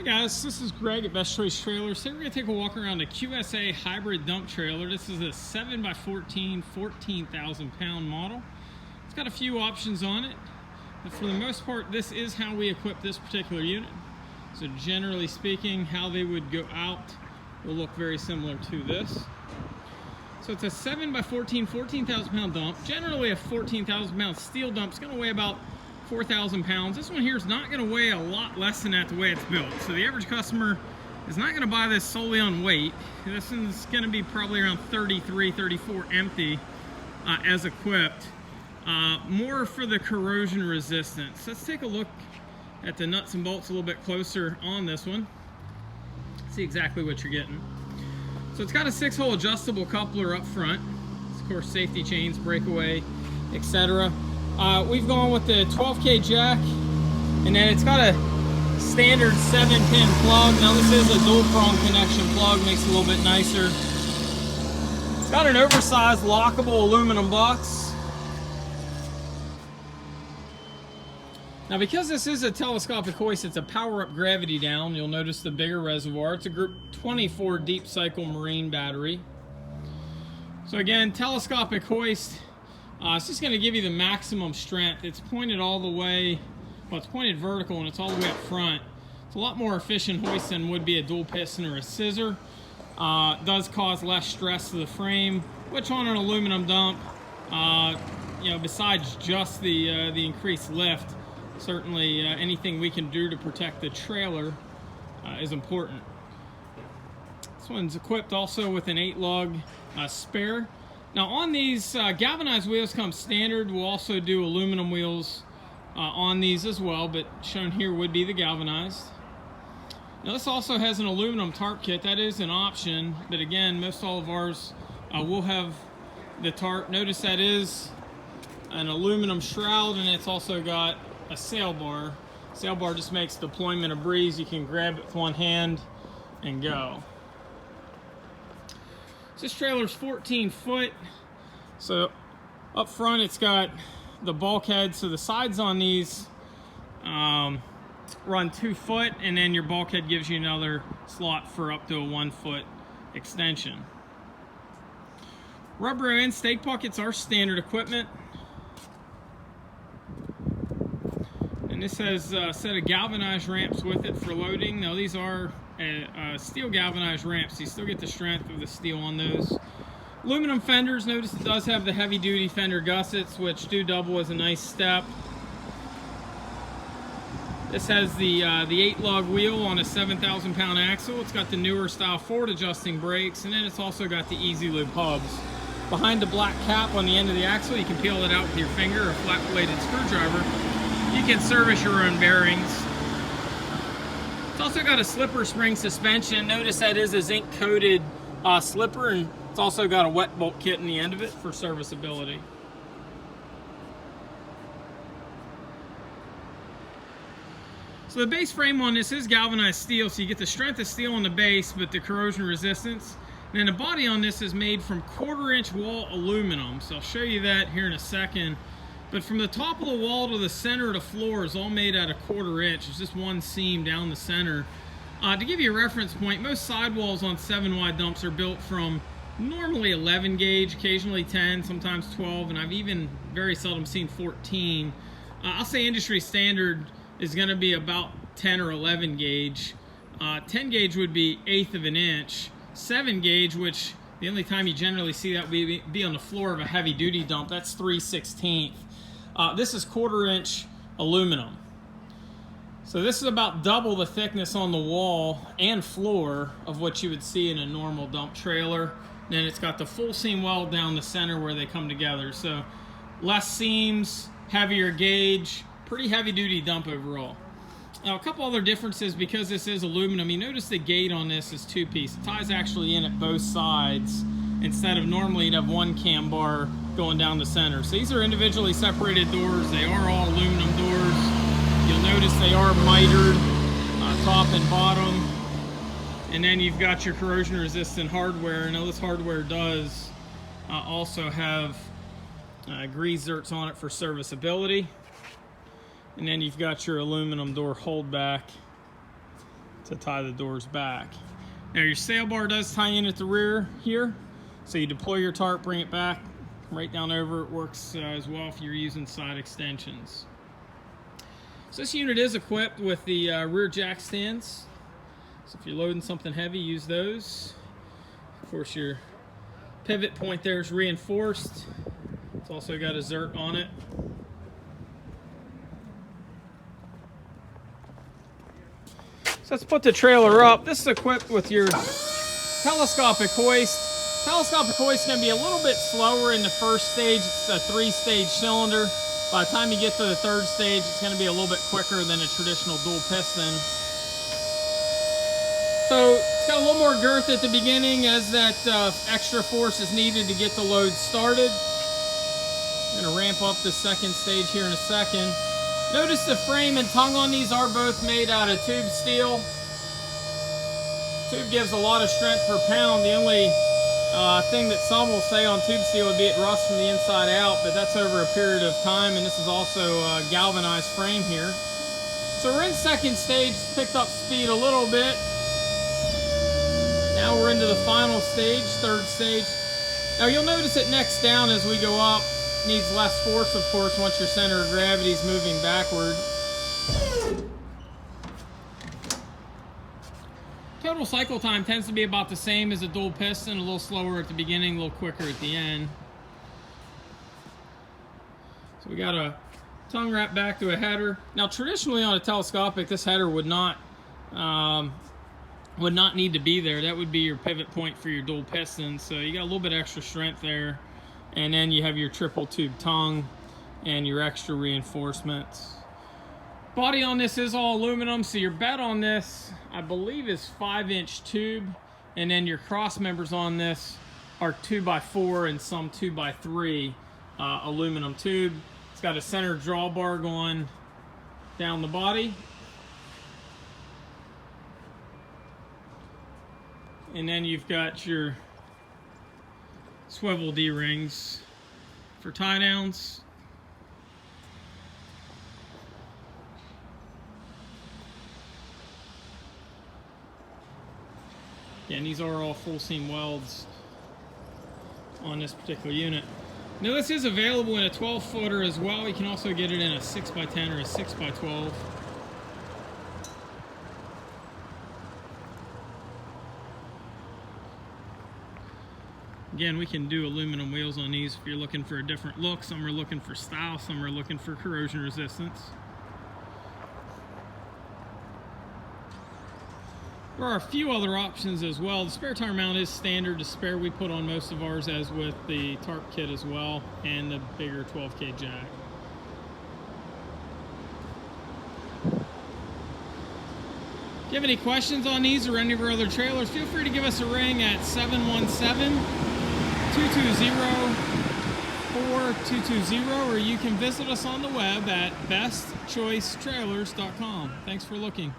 Guys, this is Greg at Best Choice Trailers. Today we're going to take a walk around a QSA hybrid dump trailer. This is a 7x14, 14,000 pound model. It's got a few options on it, but for the most part, this is how we equip this particular unit. So generally speaking, how they would go out will look very similar to this. So it's a 7x14, 14,000 pound dump. Generally a 14,000 pound steel dump is going to weigh about 4,000 pounds. This one here is not going to weigh a lot less than that the way it's built. So the average customer is not going to buy this solely on weight. This one's going to be probably around 33, 34 empty as equipped. More for the corrosion resistance. Let's take a look at the nuts and bolts a little bit closer on this one. See exactly what you're getting. So it's got a 6-hole adjustable coupler up front. It's, of course, safety chains, breakaway, etc. We've gone with the 12K jack, and then it's got a standard 7-pin plug. Now this is a dual prong connection plug, makes it a little bit nicer. It's got an oversized lockable aluminum box. Now because this is a telescopic hoist, it's a power up gravity down. You'll notice the bigger reservoir. It's a group 24 deep cycle marine battery. So again, telescopic hoist. It's just going to give you the maximum strength. It's pointed all the way, well, it's pointed vertical and it's all the way up front. It's a lot more efficient hoist than would be a dual piston or a scissor. It does cause less stress to the frame, which on an aluminum dump, you know, besides just the increased lift, certainly anything we can do to protect the trailer is important. This one's equipped also with an 8-lug spare. Now on these galvanized wheels come standard. We'll also do aluminum wheels on these as well, but shown here would be the galvanized. Now this also has an aluminum tarp kit. That is an option, but again, most all of ours will have the tarp. Notice that is an aluminum shroud, and it's also got a sail bar. Sail bar just makes deployment a breeze. You can grab it with one hand and go. This trailer's 14 foot, so up front it's got the bulkhead, so the sides on these run 2 foot, and then your bulkhead gives you another slot for up to a 1 foot extension. Rubber end stake buckets are standard equipment, and this has a set of galvanized ramps with it for loading. Now these are steel galvanized ramps, so you still get the strength of the steel on those. Aluminum fenders, notice it does have the heavy duty fender gussets, which do double as a nice step. This has the 8-lug wheel on a 7,000 pound axle. It's got the newer style forward adjusting brakes, and then it's also got the easy lube hubs. Behind the black cap on the end of the axle, you can peel it out with your finger or flat bladed screwdriver. You can service your own bearings. It's also got a slipper spring suspension. Notice that is a zinc coated slipper, and it's also got a wet bolt kit in the end of it for serviceability. So the base frame on this is galvanized steel, so you get the strength of steel on the base, but the corrosion resistance. And then the body on this is made from 1/4-inch wall aluminum, so I'll show you that here in a second. But from the top of the wall to the center of the floor is all made out of 1/4 inch. It's just one seam down the center. To give you a reference point, most sidewalls on 7-wide dumps are built from normally 11 gauge, occasionally 10, sometimes 12, and I've even very seldom seen 14. I'll say industry standard is going to be about 10 or 11 gauge. 10 gauge would be 1/8 of an inch. 7 gauge, which the only time you generally see that would be on the floor of a heavy duty dump, that's 3/16. This is 1/4 inch aluminum. So this is about double the thickness on the wall and floor of what you would see in a normal dump trailer. Then it's got the full seam weld down the center where they come together. So less seams, heavier gauge, pretty heavy duty dump overall. Now a couple other differences, because this is aluminum, you notice the gate on this is 2-piece. The tie's actually in at both sides instead of normally you'd have one cam bar going down the center. So these are individually separated doors. They are all aluminum doors. You'll notice they are mitered, top and bottom. And then you've got your corrosion resistant hardware. Now this hardware does also have grease zerks on it for serviceability. And then you've got your aluminum door holdback to tie the doors back. Now your sail bar does tie in at the rear here, so you deploy your tarp, bring it back, right down over. It works as well if you're using side extensions. So this unit is equipped with the rear jack stands. So if you're loading something heavy, use those. Of course, your pivot point there is reinforced. It's also got a zert on it. So let's put the trailer up. This is equipped with your telescopic hoist. Telescopic hoist is going to be a little bit slower in the first stage. It's a 3-stage cylinder. By the time you get to the 3rd stage, it's going to be a little bit quicker than a traditional dual piston. So it's got a little more girth at the beginning as that extra force is needed to get the load started. I'm going to ramp up the 2nd stage here in a second. Notice the frame and tongue on these are both made out of tube steel. Tube gives a lot of strength per pound. The only thing that some will say on tube steel would be it rusts from the inside out, but that's over a period of time, and this is also a galvanized frame here. So we're in 2nd stage, picked up speed a little bit. Now we're into the final stage, 3rd stage. Now you'll notice it necks down as we go up. Needs less force, of course, once your center of gravity is moving backward. Total cycle time tends to be about the same as a dual piston, a little slower at the beginning, a little quicker at the end. So we got a tongue wrap back to a header. Now traditionally on a telescopic, this header would not need to be there. That would be your pivot point for your dual piston. So you got a little bit extra strength there. And then you have your triple tube tongue and your extra reinforcements. Body on this is all aluminum, so your bed on this, I believe, is 5-inch tube. And then your cross members on this are 2x4 and some 2x3 aluminum tube. It's got a center drawbar going down the body. And then you've got your swivel D-rings for tie downs. Yeah, and these are all full seam welds on this particular unit. Now this is available in a 12-footer as well. You can also get it in a 6x10 or a 6x12. Again, we can do aluminum wheels on these if you're looking for a different look. Some are looking for style, some are looking for corrosion resistance. There are a few other options as well. The spare tire mount is standard. The spare we put on most of ours, as with the Tarp kit as well, and the bigger 12K jack. If you have any questions on these or any of our other trailers, feel free to give us a ring at 717-220-4220, or you can visit us on the web at bestchoicetrailers.com. Thanks for looking.